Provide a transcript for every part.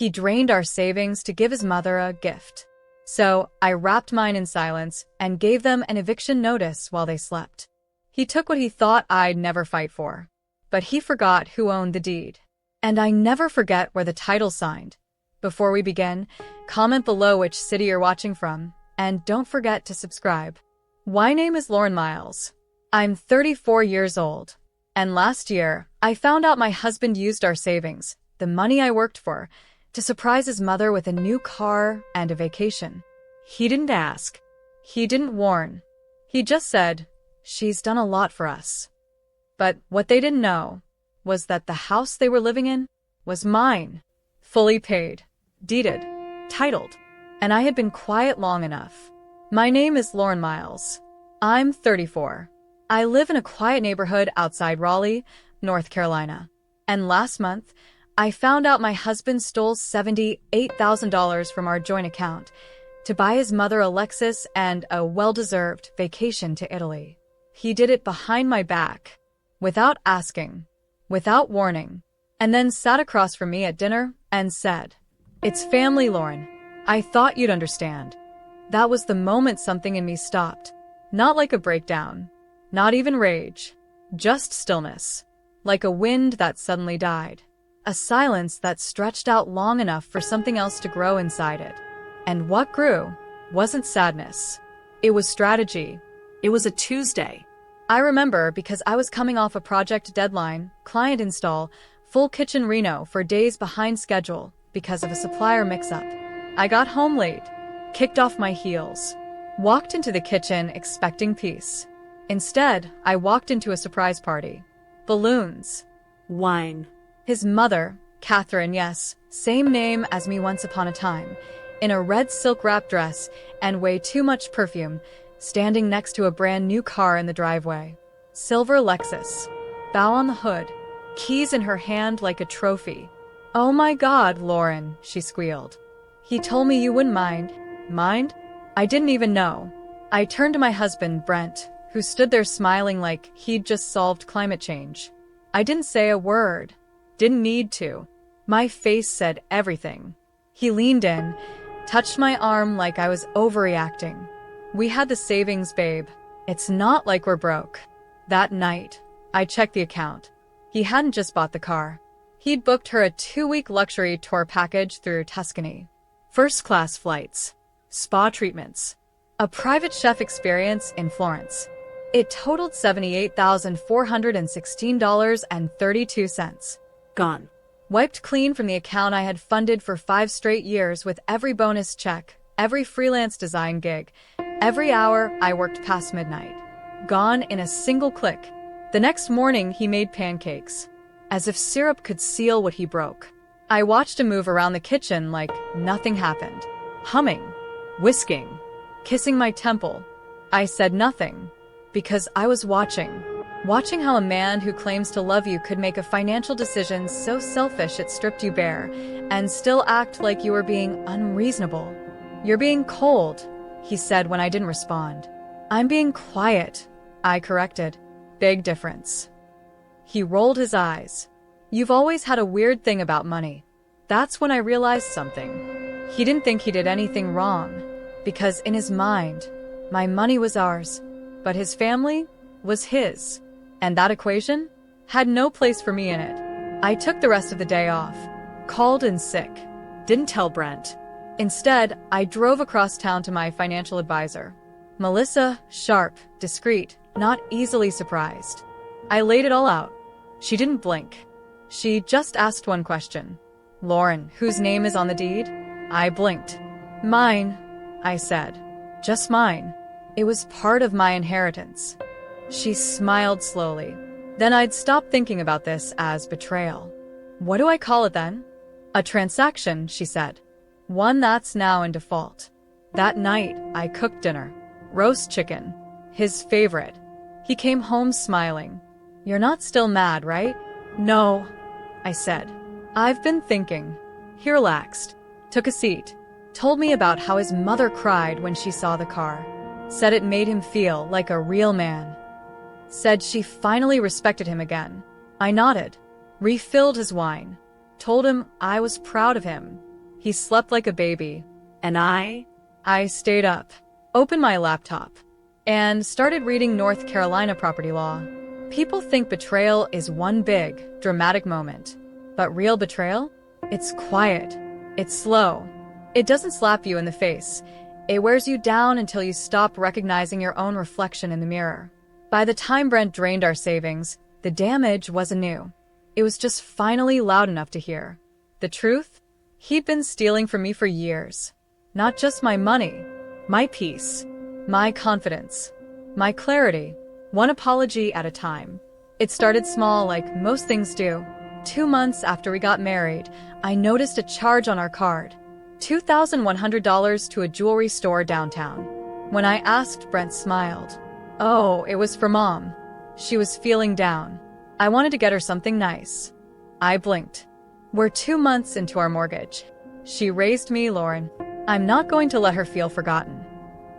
He drained our savings to give his mother a gift. So I wrapped mine in silence and gave them an eviction notice while they slept. He took what he thought I'd never fight for. But he forgot who owned the deed. And I never forget where the title's signed. Before we begin, comment below which city you're watching from, and don't forget to subscribe. My name is Lauren Miles. I'm 34 years old. And last year, I found out my husband used our savings, the money I worked for, to surprise his mother with a new car and a vacation. He didn't ask. He didn't warn. He just said, "She's done a lot for us." But what they didn't know was that the house they were living in was mine, fully paid, deeded, titled, and I had been quiet long enough. My name is Lauren Miles. I'm 34. I live in a quiet neighborhood outside Raleigh, North Carolina. And last month, I found out my husband stole $78,000 from our joint account to buy his mother a Lexus and a well-deserved vacation to Italy. He did it behind my back, without asking, without warning, and then sat across from me at dinner and said, "It's family, Lauren. I thought you'd understand." That was the moment something in me stopped. Not like a breakdown, not even rage, just stillness, like a wind that suddenly died. A silence that stretched out long enough for something else to grow inside it. And what grew wasn't sadness. It was strategy. It was a Tuesday. I remember because I was coming off a project deadline, client install, full kitchen reno for days behind schedule because of a supplier mix-up. I got home late, kicked off my heels, walked into the kitchen expecting peace. Instead, I walked into a surprise party. Balloons. Wine. His mother, Catherine, yes, same name as me once upon a time, in a red silk wrap dress and way too much perfume, standing next to a brand new car in the driveway. Silver Lexus. Bow on the hood. Keys in her hand like a trophy. "Oh my God, Lauren," she squealed. "He told me you wouldn't mind." Mind? I didn't even know. I turned to my husband, Brent, who stood there smiling like he'd just solved climate change. I didn't say a word. Didn't need to. My face said everything. He leaned in, touched my arm like I was overreacting. "We had the savings, babe. It's not like we're broke." That night, I checked the account. He hadn't just bought the car. He'd booked her a 2-week luxury tour package through Tuscany. First-class flights, spa treatments, a private chef experience in Florence. It totaled $78,416.32. Gone. Wiped clean from the account I had funded for 5 straight years with every bonus check, every freelance design gig, every hour I worked past midnight. Gone in a single click. The next morning, he made pancakes, as if syrup could seal what he broke. I watched him move around the kitchen like nothing happened, humming, whisking, kissing my temple. I said nothing, because I was watching how a man who claims to love you could make a financial decision so selfish it stripped you bare, and still act like you were being unreasonable. "You're being cold," he said when I didn't respond. "I'm being quiet," I corrected. Big difference. He rolled his eyes. "You've always had a weird thing about money." That's when I realized something. He didn't think he did anything wrong, because in his mind, my money was ours, but his family was his. And that equation had no place for me in it. I took the rest of the day off, called in sick, didn't tell Brent. Instead, I drove across town to my financial advisor. Melissa, sharp, discreet, not easily surprised. I laid it all out. She didn't blink. She just asked one question. "Lauren, whose name is on the deed?" I blinked. "Mine," I said. "Just mine. It was part of my inheritance." She smiled slowly. "Then I'd stop thinking about this as betrayal." "What do I call it then?" "A transaction," she said. "One that's now in default." That night, I cooked dinner. Roast chicken. His favorite. He came home smiling. "You're not still mad, right?" "No," I said. "I've been thinking." He relaxed. Took a seat. Told me about how his mother cried when she saw the car. Said it made him feel like a real man. Said she finally respected him again. I nodded. Refilled his wine. Told him I was proud of him. He slept like a baby. And I stayed up, opened my laptop, and started reading North Carolina property law. People think betrayal is one big, dramatic moment. But real betrayal? It's quiet. It's slow. It doesn't slap you in the face. It wears you down until you stop recognizing your own reflection in the mirror. By the time Brent drained our savings, the damage wasn't new. It was just finally loud enough to hear. The truth? He'd been stealing from me for years. Not just my money, my peace, my confidence, my clarity, one apology at a time. It started small like most things do. 2 months after we got married, I noticed a charge on our card. $2,100 to a jewelry store downtown. When I asked, Brent smiled. Oh, it was for Mom. She was feeling down. I wanted to get her something nice. I blinked. We're 2 months into our mortgage. She raised me, Lauren. I'm not going to let her feel forgotten.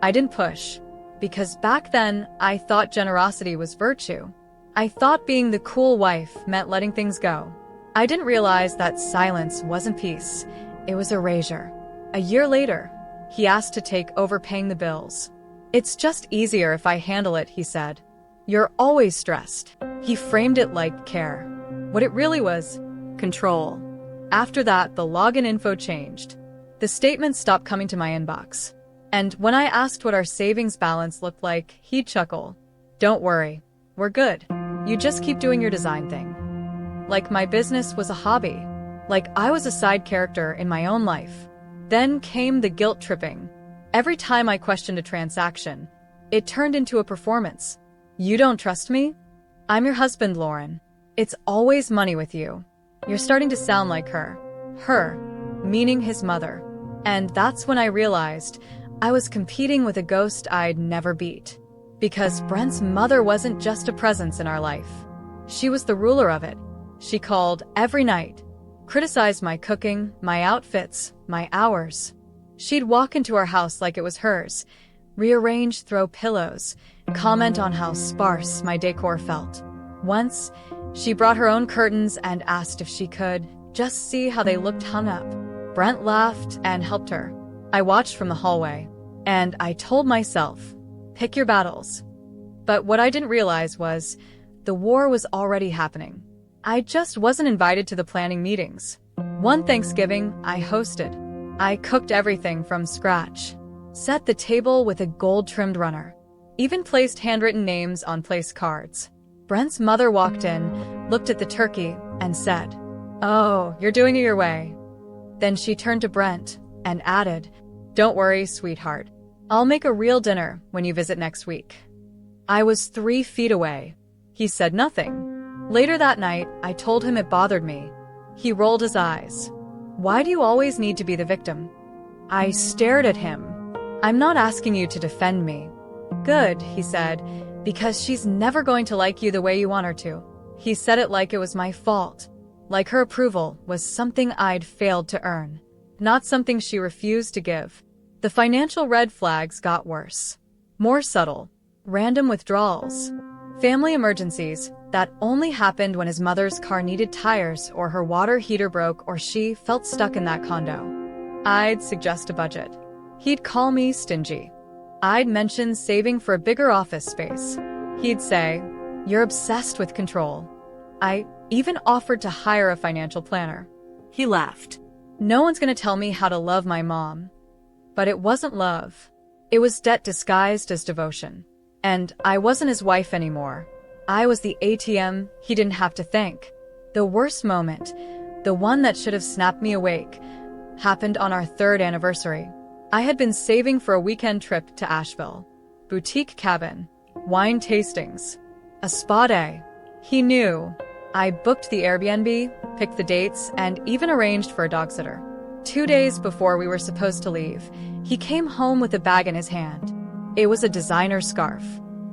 I didn't push, because back then I thought generosity was virtue. I thought being the cool wife meant letting things go. I didn't realize that silence wasn't peace. It was erasure. A year later, he asked to take over paying the bills. It's just easier if I handle it, he said. You're always stressed. He framed it like care. What it really was, control. After that, the login info changed. The statements stopped coming to my inbox. And when I asked what our savings balance looked like, he'd chuckle. Don't worry. We're good. You just keep doing your design thing. Like my business was a hobby. Like I was a side character in my own life. Then came the guilt tripping. Every time I questioned a transaction, it turned into a performance. You don't trust me? I'm your husband, Lauren. It's always money with you. You're starting to sound like her. Her, meaning his mother. And that's when I realized I was competing with a ghost I'd never beat. Because Brent's mother wasn't just a presence in our life. She was the ruler of it. She called every night, criticized my cooking, my outfits, my hours. She'd walk into our house like it was hers, rearrange throw pillows, comment on how sparse my decor felt. Once, she brought her own curtains and asked if she could just see how they looked hung up. Brent laughed and helped her. I watched from the hallway, and I told myself, pick your battles. But what I didn't realize was, the war was already happening. I just wasn't invited to the planning meetings. One Thanksgiving, I hosted. I cooked everything from scratch. Set the table with a gold-trimmed runner. Even placed handwritten names on place cards. Brent's mother walked in, looked at the turkey, and said, "Oh, you're doing it your way." Then she turned to Brent and added, "Don't worry, sweetheart. I'll make a real dinner when you visit next week." I was 3 feet away. He said nothing. Later that night, I told him it bothered me. He rolled his eyes. "Why do you always need to be the victim?" I stared at him. "I'm not asking you to defend me." "Good," he said, "because she's never going to like you the way you want her to." He said it like it was my fault. Like her approval was something I'd failed to earn, not something she refused to give. The financial red flags got worse. More subtle, random withdrawals, family emergencies that only happened when his mother's car needed tires or her water heater broke or she felt stuck in that condo. I'd suggest a budget. He'd call me stingy. I'd mention saving for a bigger office space. He'd say, "You're obsessed with control." I even offered to hire a financial planner. He laughed. "No one's going to tell me how to love my mom." But it wasn't love. It was debt disguised as devotion. And I wasn't his wife anymore. I was the ATM he didn't have to thank. The worst moment, the one that should have snapped me awake, happened on our 3rd anniversary. I had been saving for a weekend trip to Asheville. Boutique cabin, wine tastings, a spa day. He knew. I booked the Airbnb, picked the dates, and even arranged for a dog sitter. 2 days before we were supposed to leave, he came home with a bag in his hand. It was a designer scarf.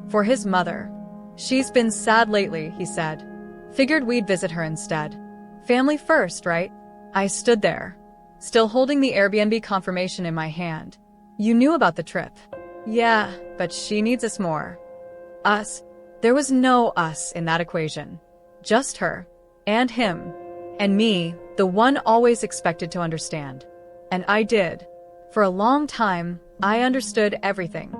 For his mother. "She's been sad lately," he said. "Figured we'd visit her instead. Family first, right?" I stood there, still holding the Airbnb confirmation in my hand. "You knew about the trip." "Yeah, but she needs us more." Us? There was no us in that equation. Just her. And him. And me, the one always expected to understand. And I did. For a long time, I understood everything.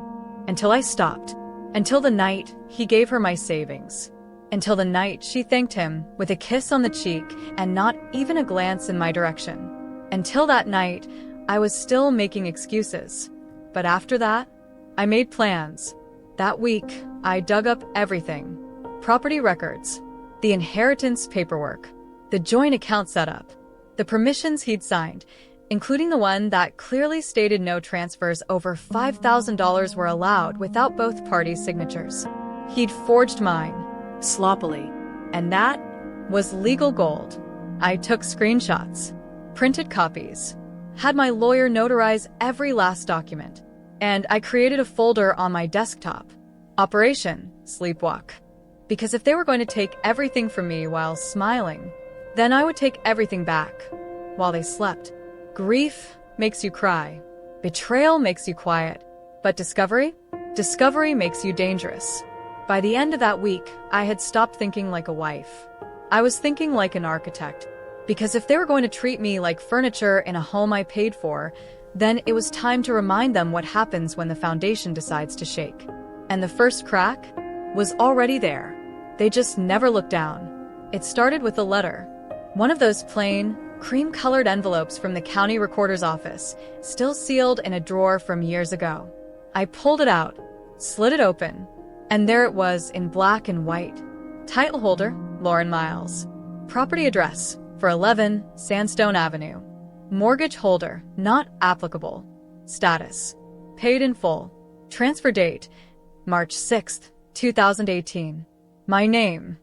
Until I stopped. Until the night he gave her my savings. Until the night she thanked him with a kiss on the cheek and not even a glance in my direction. Until that night, I was still making excuses. But after that, I made plans. That week, I dug up everything. Property records, the inheritance paperwork, the joint account setup, the permissions he'd signed, including the one that clearly stated no transfers over $5,000 were allowed without both parties' signatures. He'd forged mine, sloppily, and that was legal gold. I took screenshots, printed copies, had my lawyer notarize every last document, and I created a folder on my desktop. Operation Sleepwalk. Because if they were going to take everything from me while smiling, then I would take everything back while they slept. Grief makes you cry. Betrayal makes you quiet. But discovery? Discovery makes you dangerous. By the end of that week, I had stopped thinking like a wife. I was thinking like an architect. Because if they were going to treat me like furniture in a home I paid for, then it was time to remind them what happens when the foundation decides to shake. And the first crack was already there. They just never looked down. It started with a letter. One of those plain, cream-colored envelopes from the county recorder's office, still sealed in a drawer from years ago. I pulled it out, slid it open, and there it was in black and white. Title holder, Lauren Miles. Property address, for 11 Sandstone Avenue. Mortgage holder, not applicable. Status, paid in full. Transfer date, March 6th, 2018. My name,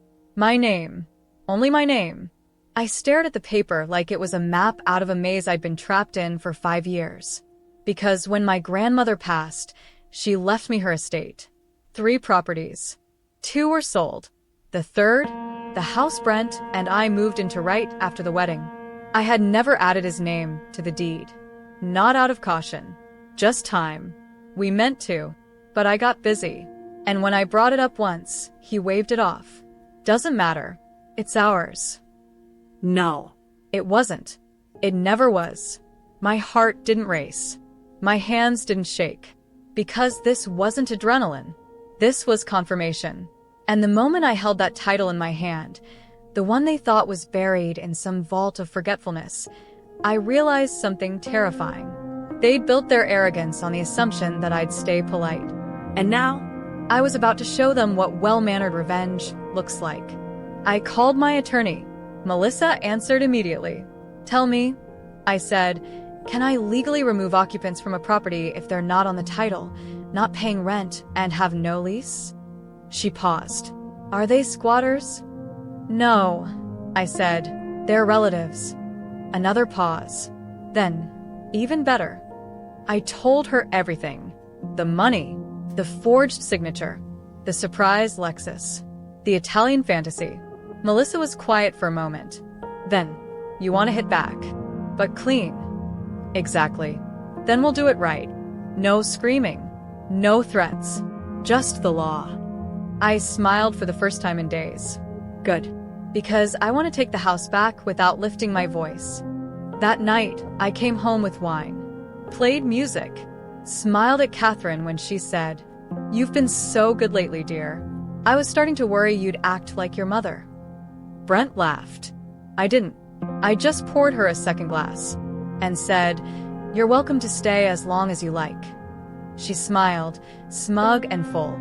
only my name. I stared at the paper like it was a map out of a maze I'd been trapped in for 5 years. Because when my grandmother passed, she left me her estate. 3 properties. 2 were sold. The third, the house Brent and I moved into right after the wedding. I had never added his name to the deed. Not out of caution. Just time. We meant to, but I got busy. And when I brought it up once, he waved it off. Doesn't matter. It's ours. No. It wasn't. It never was. My heart didn't race. My hands didn't shake. Because this wasn't adrenaline. This was confirmation. And the moment I held that title in my hand, the one they thought was buried in some vault of forgetfulness, I realized something terrifying. They'd built their arrogance on the assumption that I'd stay polite. And now, I was about to show them what well-mannered revenge looks like. I called my attorney. Melissa answered immediately. Tell me, I said, can I legally remove occupants from a property if they're not on the title, not paying rent, and have no lease? She paused. Are they squatters? No, I said. They're relatives. Another pause. Then, even better. I told her everything. The money, the forged signature, the surprise Lexus, the Italian fantasy. Melissa was quiet for a moment. Then, you want to hit back, but clean. Exactly. Then we'll do it right. No screaming, no threats, just the law. I smiled for the first time in days. Good. Because I want to take the house back without lifting my voice. That night, I came home with wine, played music, smiled at Catherine when she said, "You've been so good lately, dear. I was starting to worry you'd act like your mother." Brent laughed. I didn't. I just poured her a second glass and said, "You're welcome to stay as long as you like." She smiled, smug and full.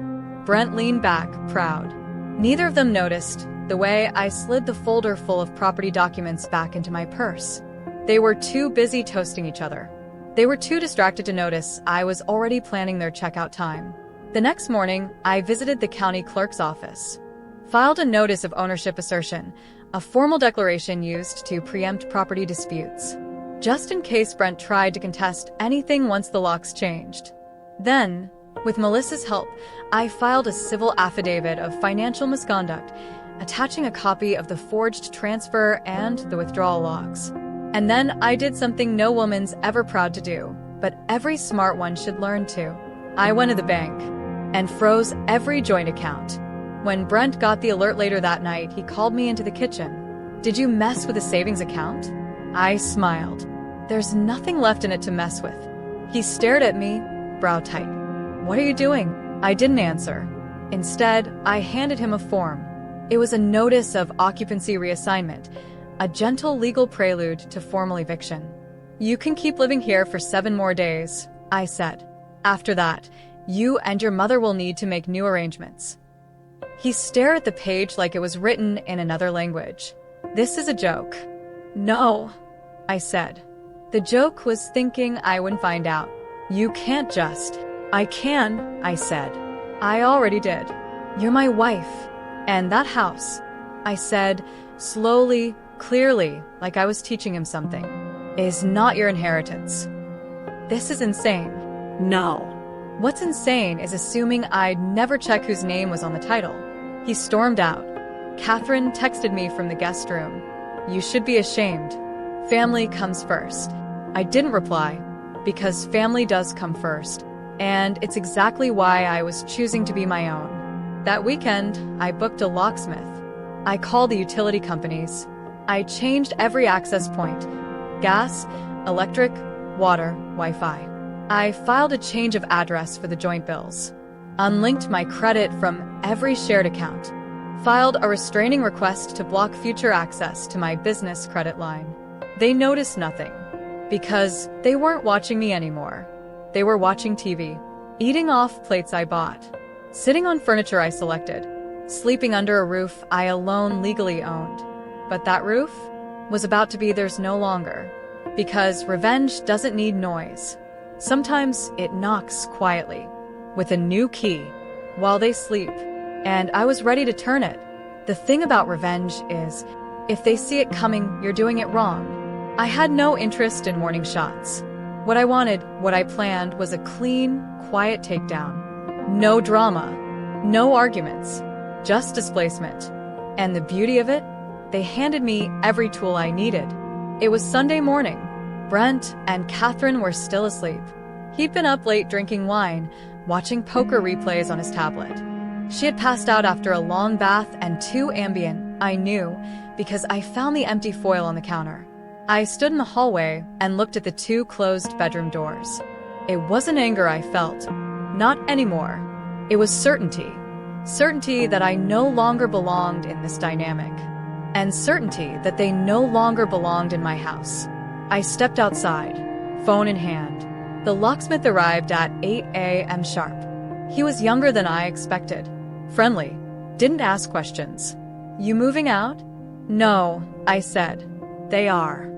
Brent leaned back, proud. Neither of them noticed the way I slid the folder full of property documents back into my purse. They were too busy toasting each other. They were too distracted to notice I was already planning their checkout time. The next morning, I visited the county clerk's office. Filed a notice of ownership assertion, a formal declaration used to preempt property disputes, just in case Brent tried to contest anything once the locks changed. Then, with Melissa's help, I filed a civil affidavit of financial misconduct, attaching a copy of the forged transfer and the withdrawal logs. And then I did something no woman's ever proud to do, but every smart one should learn to. I went to the bank and froze every joint account. When Brent got the alert later that night, he called me into the kitchen. "Did you mess with a savings account?" I smiled. There's nothing left in it to mess with. He stared at me, brow tight. What are you doing? I didn't answer. Instead, I handed him a form. It was a notice of occupancy reassignment, a gentle legal prelude to formal eviction. You can keep living here for 7 more days, I said. After that, you and your mother will need to make new arrangements. He stared at the page like it was written in another language. This is a joke. No, I said. The joke was thinking I wouldn't find out. You can't just. I can, I said. I already did. You're my wife. And that house, I said, slowly, clearly, like I was teaching him something, is not your inheritance. This is insane. No. What's insane is assuming I'd never check whose name was on the title. He stormed out. Catherine texted me from the guest room. You should be ashamed. Family comes first. I didn't reply, because family does come first, and it's exactly why I was choosing to be my own. That weekend, I booked a locksmith. I called the utility companies. I changed every access point: gas, electric, water, Wi-Fi. I filed a change of address for the joint bills, unlinked my credit from every shared account, filed a restraining request to block future access to my business credit line. They noticed nothing, because they weren't watching me anymore. They were watching TV, eating off plates I bought, sitting on furniture I selected, sleeping under a roof I alone legally owned. But that roof was about to be theirs no longer, because revenge doesn't need noise. Sometimes it knocks quietly, with a new key, while they sleep, and I was ready to turn it. The thing about revenge is, if they see it coming, you're doing it wrong. I had no interest in warning shots. What I wanted, what I planned, was a clean, quiet takedown. No drama, no arguments, just displacement. And the beauty of it? They handed me every tool I needed. It was Sunday morning. Brent and Catherine were still asleep. He'd been up late drinking wine, watching poker replays on his tablet. She had passed out after a long bath and 2 Ambien. I knew, because I found the empty foil on the counter. I stood in the hallway and looked at the 2 closed bedroom doors. It wasn't anger I felt. Not anymore. It was certainty. Certainty that I no longer belonged in this dynamic. And certainty that they no longer belonged in my house. I stepped outside, phone in hand. The locksmith arrived at 8 a.m. sharp. He was younger than I expected. Friendly. Didn't ask questions. You moving out? No, I said. They are.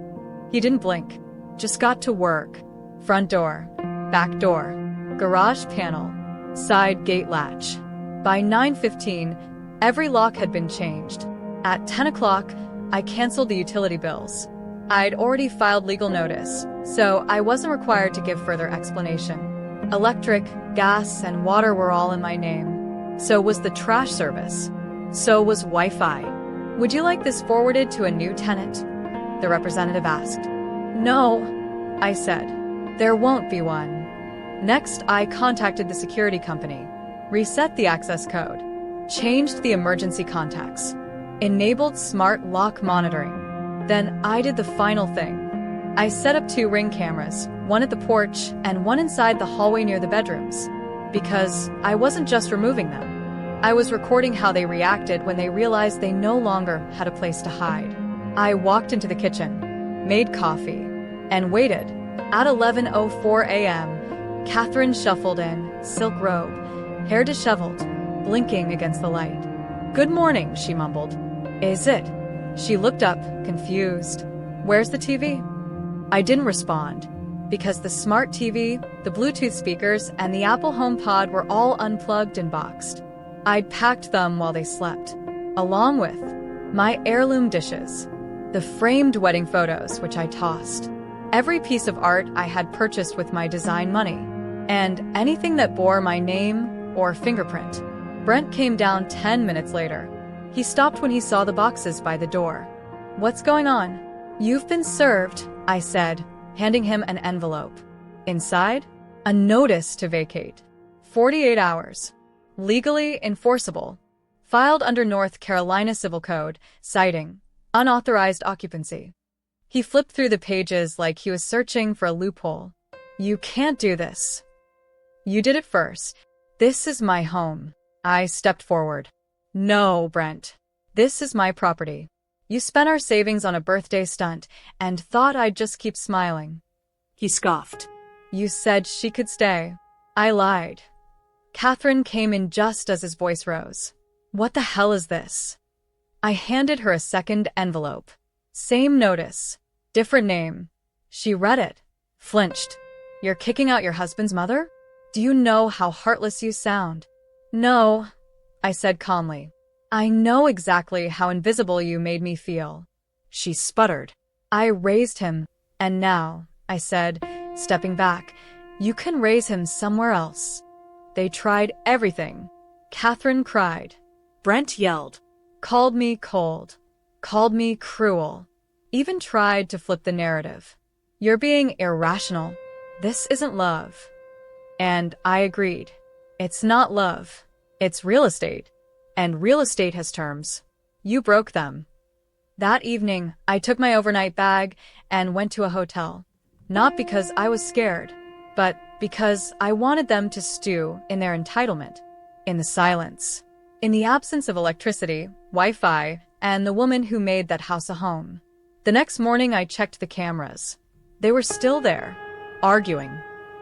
He didn't blink. Just got to work. Front door. Back door. Garage panel. Side gate latch. By 9:15, every lock had been changed. At 10 o'clock, I canceled the utility bills. I'd already filed legal notice, so I wasn't required to give further explanation. Electric, gas, and water were all in my name. So was the trash service. So was Wi-Fi. Would you like this forwarded to a new tenant? The representative asked. No, I said. There won't be one. Next, I contacted the security company, reset the access code, changed the emergency contacts, enabled smart lock monitoring. Then I did the final thing. I set up 2 Ring cameras, one at the porch and one inside the hallway near the bedrooms, because I wasn't just removing them. I was recording how they reacted when they realized they no longer had a place to hide. I walked into the kitchen, made coffee, and waited. At 11:04 a.m., Catherine shuffled in, silk robe, hair disheveled, blinking against the light. Good morning, she mumbled. Is it? She looked up, confused. Where's the TV? I didn't respond, because the smart TV, the Bluetooth speakers, and the Apple HomePod were all unplugged and boxed. I'd packed them while they slept, along with my heirloom dishes, the framed wedding photos which I tossed, every piece of art I had purchased with my design money, and anything that bore my name or fingerprint. Brent came down 10 minutes later. He stopped when he saw the boxes by the door. What's going on? You've been served, I said, handing him an envelope. Inside, a notice to vacate. 48 hours. Legally enforceable. Filed under North Carolina Civil Code, citing unauthorized occupancy. He flipped through the pages like he was searching for a loophole. You can't do this. You did it first. This is my home. I stepped forward. No, Brent. This is my property. You spent our savings on a birthday stunt and thought I'd just keep smiling. He scoffed. You said she could stay. I lied. Catherine came in just as his voice rose. What the hell is this? I handed her a second envelope. Same notice. Different name. She read it. Flinched. You're kicking out your husband's mother? Do you know how heartless you sound? No, I said calmly. I know exactly how invisible you made me feel. She sputtered. I raised him, and now, I said, stepping back, you can raise him somewhere else. They tried everything. Catherine cried. Brent yelled. Called me cold. Called me cruel. Even tried to flip the narrative. You're being irrational. This isn't love. And I agreed. It's not love. It's real estate. And real estate has terms. You broke them. That evening, I took my overnight bag and went to a hotel. Not because I was scared, but because I wanted them to stew in their entitlement, in the silence, in the absence of electricity, Wi-Fi, and the woman who made that house a home. The next morning, I checked the cameras. They were still there, arguing.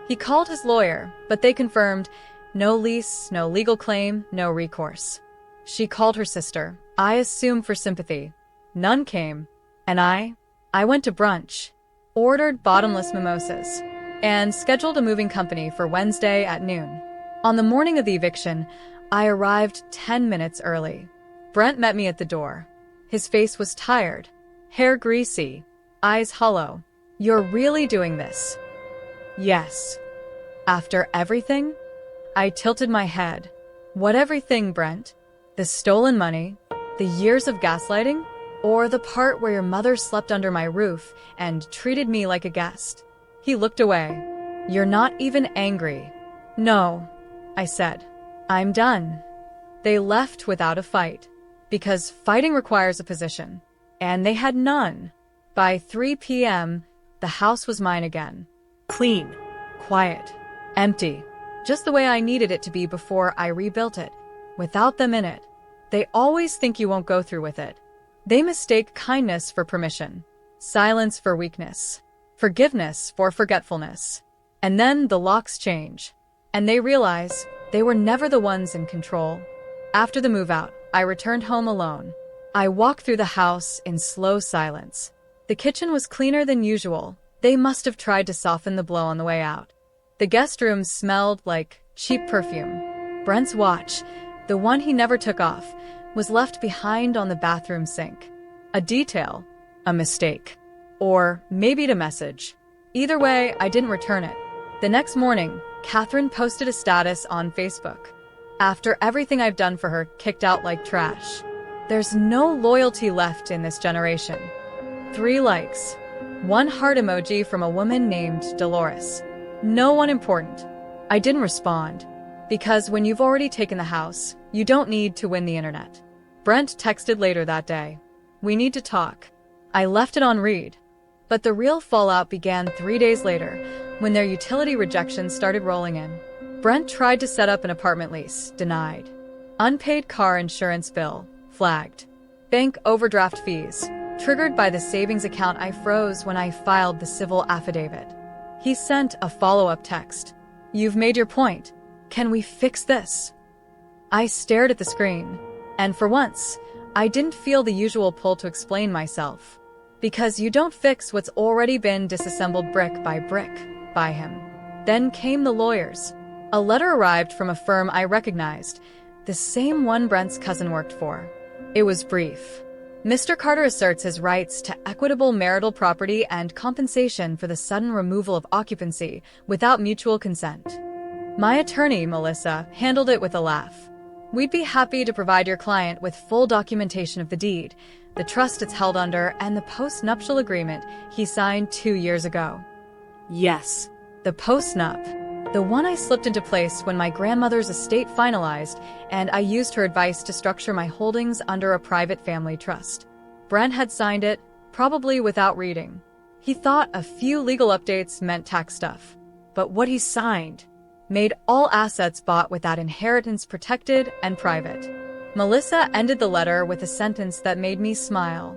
He called his lawyer, but they confirmed no lease, no legal claim, no recourse. She called her sister, I assume for sympathy. None came. And I went to brunch, ordered bottomless mimosas, and scheduled a moving company for Wednesday at noon. On the morning of the eviction, I arrived 10 minutes early. Brent met me at the door. His face was tired, hair greasy, eyes hollow. You're really doing this? Yes. After everything? I tilted my head. What everything, Brent? The stolen money? The years of gaslighting? Or the part where your mother slept under my roof and treated me like a guest? He looked away. You're not even angry. No, I said. I'm done. They left without a fight, because fighting requires a position, and they had none. By 3 p.m., the house was mine again. Clean. Quiet. Empty. Just the way I needed it to be before I rebuilt it. Without them in it. They always think you won't go through with it. They mistake kindness for permission, silence for weakness, forgiveness for forgetfulness. And then the locks change, and they realize they were never the ones in control. After the move out, I returned home alone. I walked through the house in slow silence. The kitchen was cleaner than usual. They must have tried to soften the blow on the way out. The guest room smelled like cheap perfume. Brent's watch, the one he never took off, was left behind on the bathroom sink. A detail, a mistake, or maybe a message. Either way, I didn't return it. The next morning, Catherine posted a status on Facebook. After everything I've done for her, kicked out like trash. There's no loyalty left in this generation. 3 likes. 1 heart emoji from a woman named Dolores. No one important. I didn't respond. Because when you've already taken the house, you don't need to win the internet. Brent texted later that day. We need to talk. I left it on read. But the real fallout began 3 days later, when their utility rejections started rolling in. Brent tried to set up an apartment lease, denied. Unpaid car insurance bill, flagged. Bank overdraft fees, triggered by the savings account I froze when I filed the civil affidavit. He sent a follow-up text. You've made your point. Can we fix this? I stared at the screen, and for once, I didn't feel the usual pull to explain myself. Because you don't fix what's already been disassembled brick by him. Then came the lawyers. A letter arrived from a firm I recognized, the same one Brent's cousin worked for. It was brief. Mr. Carter asserts his rights to equitable marital property and compensation for the sudden removal of occupancy without mutual consent. My attorney, Melissa, handled it with a laugh. We'd be happy to provide your client with full documentation of the deed, the trust it's held under, and the post-nuptial agreement he signed 2 years ago. Yes. The post-nup. The one I slipped into place when my grandmother's estate finalized, and I used her advice to structure my holdings under a private family trust. Brent had signed it, probably without reading. He thought a few legal updates meant tax stuff. But what he signed made all assets bought with that inheritance protected and private. Melissa ended the letter with a sentence that made me smile.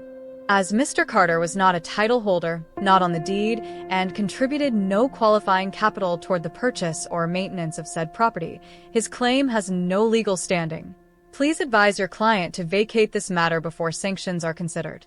As Mr. Carter was not a title holder, not on the deed, and contributed no qualifying capital toward the purchase or maintenance of said property, his claim has no legal standing. Please advise your client to vacate this matter before sanctions are considered.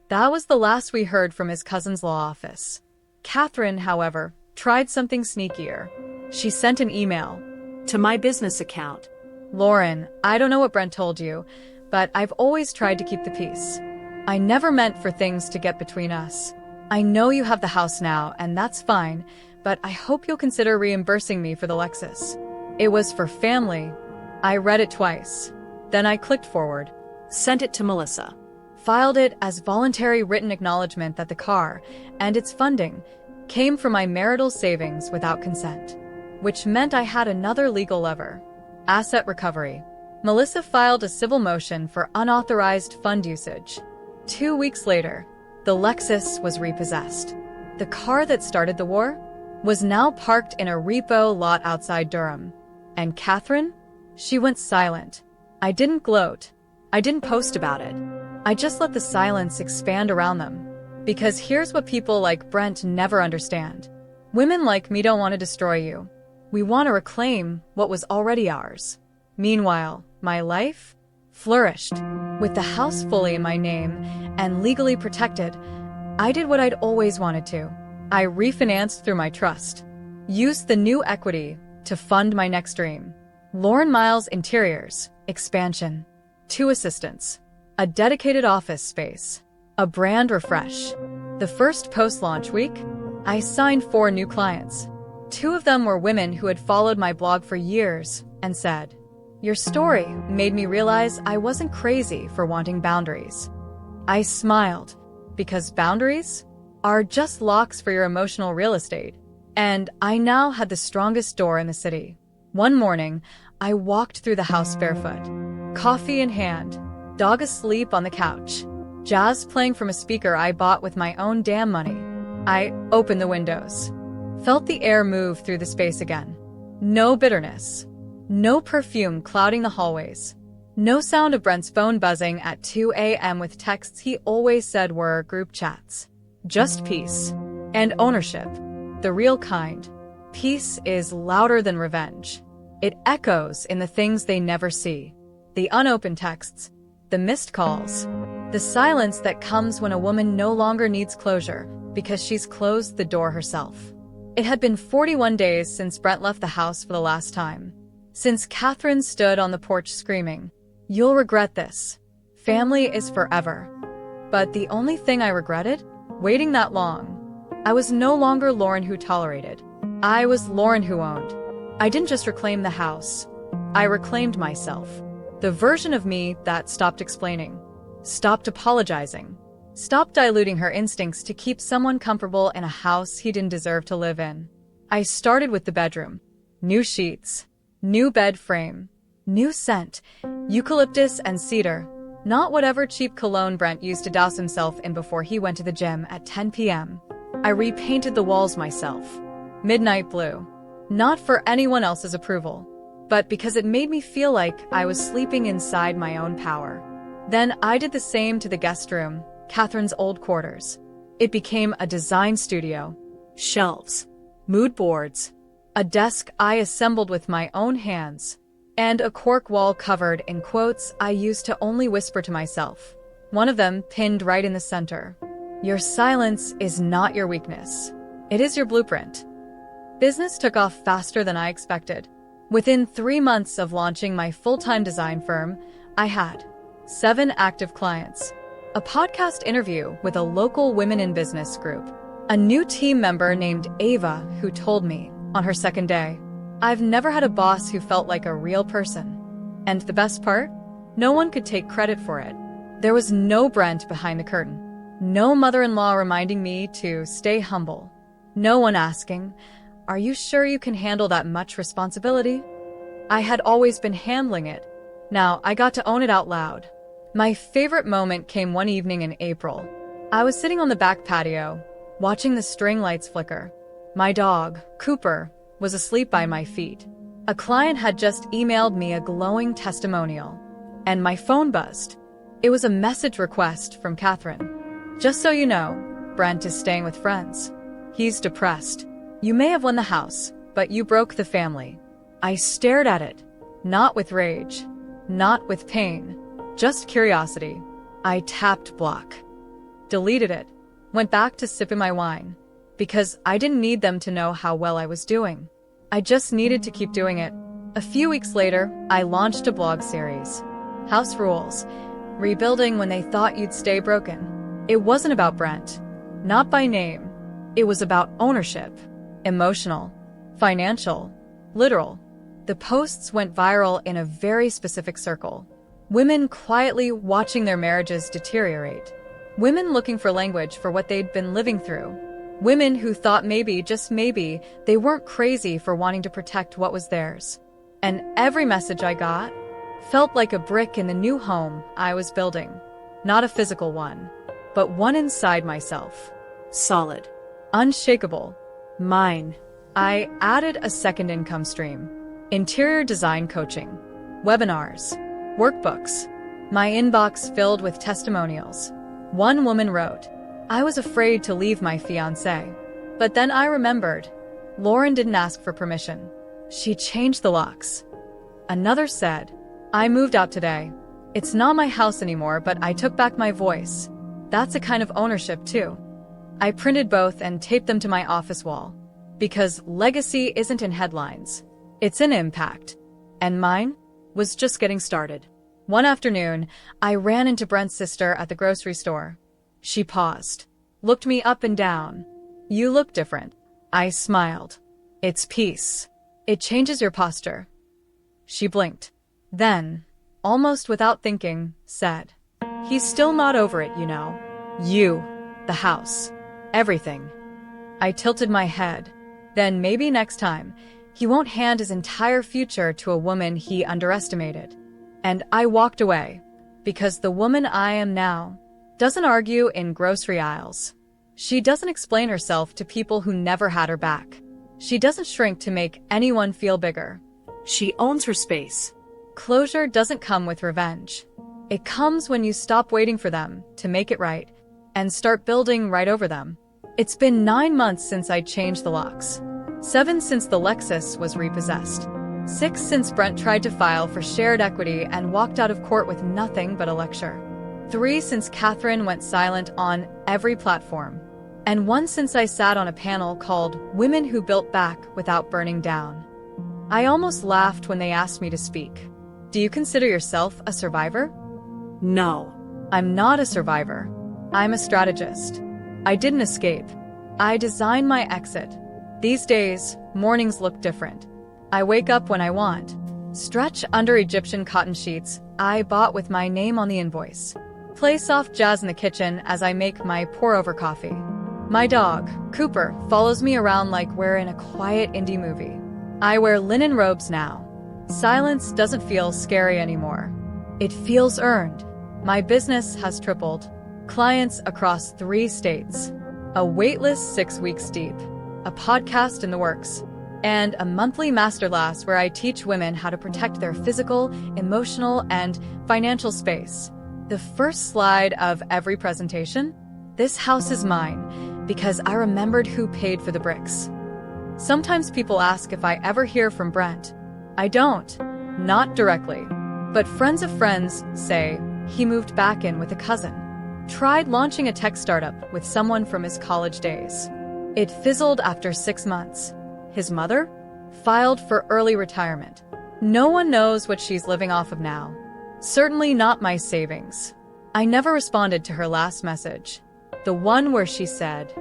That was the last we heard from his cousin's law office. Catherine, however, tried something sneakier. She sent an email. To my business account. Lauren, I don't know what Brent told you, but I've always tried to keep the peace. I never meant for things to get between us. I know you have the house now, and that's fine, but I hope you'll consider reimbursing me for the Lexus. It was for family. I read it twice. Then I clicked forward. Sent it to Melissa. Filed it as voluntary written acknowledgement that the car and its funding came from my marital savings without consent, which meant I had another legal lever. Asset recovery. Melissa filed a civil motion for unauthorized fund usage. 2 weeks later, the Lexus was repossessed. The car that started the war was now parked in a repo lot outside Durham. And Catherine? She went silent. I didn't gloat. I didn't post about it. I just let the silence expand around them. Because here's what people like Brent never understand. Women like me don't want to destroy you. We want to reclaim what was already ours. Meanwhile, my life flourished. With the house fully in my name and legally protected, I did what I'd always wanted to. I refinanced through my trust. Used the new equity to fund my next dream. Lauren Miles Interiors, expansion. 2 assistants. A dedicated office space. A brand refresh. The first post-launch week, I signed 4 new clients. 2 of them were women who had followed my blog for years and said, "Your story made me realize I wasn't crazy for wanting boundaries." I smiled, because boundaries are just locks for your emotional real estate, and I now had the strongest door in the city. One morning, I walked through the house barefoot, coffee in hand, dog asleep on the couch, jazz playing from a speaker I bought with my own damn money. I opened the windows, felt the air move through the space again. No bitterness. No perfume clouding the hallways. No sound of Brent's phone buzzing at 2 a.m. with texts he always said were group chats. Just peace. And ownership. The real kind. Peace is louder than revenge. It echoes in the things they never see. The unopened texts. The missed calls. The silence that comes when a woman no longer needs closure because she's closed the door herself. It had been 41 days since Brent left the house for the last time. Since Catherine stood on the porch screaming, "You'll regret this. Family is forever." But the only thing I regretted? Waiting that long. I was no longer Lauren who tolerated. I was Lauren who owned. I didn't just reclaim the house. I reclaimed myself. The version of me that stopped explaining, stopped apologizing, stopped diluting her instincts to keep someone comfortable in a house he didn't deserve to live in. I started with the bedroom. New sheets. New bed frame. New scent. Eucalyptus and cedar. Not whatever cheap cologne Brent used to douse himself in before he went to the gym at 10 p.m. I repainted the walls myself. Midnight blue. Not for anyone else's approval, but because it made me feel like I was sleeping inside my own power. Then I did the same to the guest room, Catherine's old quarters. It became a design studio. Shelves. Mood boards. A desk I assembled with my own hands. And a cork wall covered in quotes I used to only whisper to myself. One of them pinned right in the center. "Your silence is not your weakness. It is your blueprint." Business took off faster than I expected. Within 3 months of launching my full-time design firm, I had 7 active clients, a podcast interview with a local women in business group, a new team member named Ava who told me, on her second day, I've never had a boss who felt like a real person. And the best part? No one could take credit for it. There was no Brent behind the curtain. No mother-in-law reminding me to stay humble. No one asking, "Are you sure you can handle that much responsibility?" I had always been handling it. Now I got to own it out loud. My favorite moment came one evening in April. I was sitting on the back patio, watching the string lights flicker. My dog, Cooper, was asleep by my feet. A client had just emailed me a glowing testimonial, and my phone buzzed. It was a message request from Catherine. "Just so you know, Brent is staying with friends. He's depressed. You may have won the house, but you broke the family." I stared at it, not with rage, not with pain, just curiosity. I tapped block. Deleted it. Went back to sipping my wine. Because I didn't need them to know how well I was doing. I just needed to keep doing it. A few weeks later, I launched a blog series. House Rules. Rebuilding when they thought you'd stay broken. It wasn't about Brent. Not by name. It was about ownership. Emotional. Financial. Literal. The posts went viral in a very specific circle. Women quietly watching their marriages deteriorate. Women looking for language for what they'd been living through. Women who thought maybe, just maybe, they weren't crazy for wanting to protect what was theirs. And every message I got felt like a brick in the new home I was building. Not a physical one, but one inside myself. Solid. Unshakable. Mine. I added a second income stream. Interior design coaching. Webinars. Workbooks. My inbox filled with testimonials. One woman wrote, "I was afraid to leave my fiancé. But then I remembered. Lauren didn't ask for permission. She changed the locks." Another said, "I moved out today. It's not my house anymore, but I took back my voice." That's a kind of ownership too. I printed both and taped them to my office wall. Because legacy isn't in headlines. It's in impact. And mine was just getting started. One afternoon, I ran into Brent's sister at the grocery store. She paused, looked me up and down. "You look different." I smiled. "It's peace. It changes your posture." She blinked. Then, almost without thinking, said, "He's still not over it, you know. You, the house, everything." I tilted my head. Then maybe next time, he won't hand his entire future to a woman he underestimated. And I walked away, because the woman I am now doesn't argue in grocery aisles. She doesn't explain herself to people who never had her back. She doesn't shrink to make anyone feel bigger. She owns her space. Closure doesn't come with revenge. It comes when you stop waiting for them to make it right and start building right over them. It's been 9 months since I changed the locks. 7 since the Lexus was repossessed. 6 since Brent tried to file for shared equity and walked out of court with nothing but a lecture. 3 since Catherine went silent on every platform. And 1 since I sat on a panel called Women Who Built Back Without Burning Down. I almost laughed when they asked me to speak. Do you consider yourself a survivor? No. I'm not a survivor. I'm a strategist. I didn't escape. I designed my exit. These days, mornings look different. I wake up when I want. Stretch under Egyptian cotton sheets I bought with my name on the invoice. Play soft jazz in the kitchen as I make my pour-over coffee. My dog, Cooper, follows me around like we're in a quiet indie movie. I wear linen robes now. Silence doesn't feel scary anymore. It feels earned. My business has tripled. Clients across 3 states. A waitlist 6 weeks deep. A podcast in the works. And a monthly masterclass where I teach women how to protect their physical, emotional, and financial space. The first slide of every presentation? This house is mine, because I remembered who paid for the bricks. Sometimes people ask if I ever hear from Brent. I don't. Not directly. But friends of friends say he moved back in with a cousin. Tried launching a tech startup with someone from his college days. It fizzled after 6 months. His mother filed for early retirement. No one knows what she's living off of now. Certainly not my savings. I never responded to her last message. The one where she said,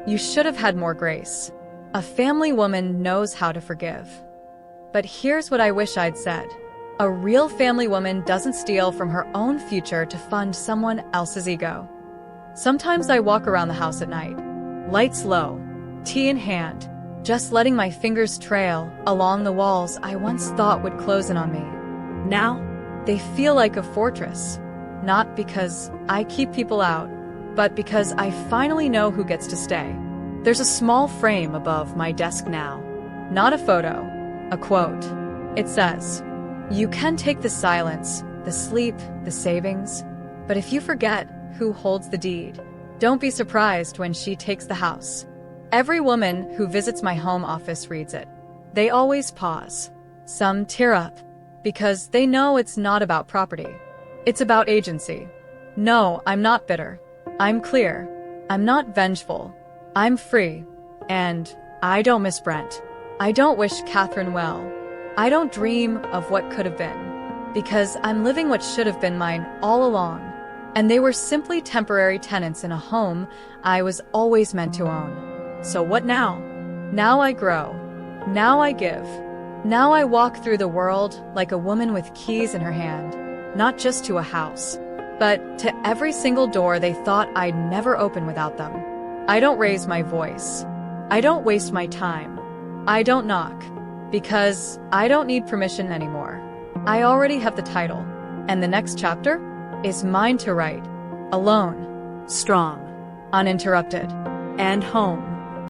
"You should have had more grace." A family woman knows how to forgive. But here's what I wish I'd said. A real family woman doesn't steal from her own future to fund someone else's ego. Sometimes I walk around the house at night, lights low, tea in hand, just letting my fingers trail along the walls I once thought would close in on me. Now, they feel like a fortress. Not because I keep people out, but because I finally know who gets to stay. There's a small frame above my desk now. Not a photo, a quote. It says, "You can take the silence, the sleep, the savings, but if you forget who holds the deed, don't be surprised when she takes the house." Every woman who visits my home office reads it. They always pause. Some tear up, because they know it's not about property. It's about agency. No, I'm not bitter. I'm clear. I'm not vengeful. I'm free. And I don't miss Brent. I don't wish Catherine well. I don't dream of what could have been. Because I'm living what should have been mine all along. And they were simply temporary tenants in a home I was always meant to own. So what now? Now I grow. Now I give. Now I walk through the world like a woman with keys in her hand, not just to a house, but to every single door they thought I'd never open without them. I don't raise my voice. I don't waste my time. I don't knock, because I don't need permission anymore. I already have the title, and the next chapter is mine to write, alone, Strong. uninterrupted. And home.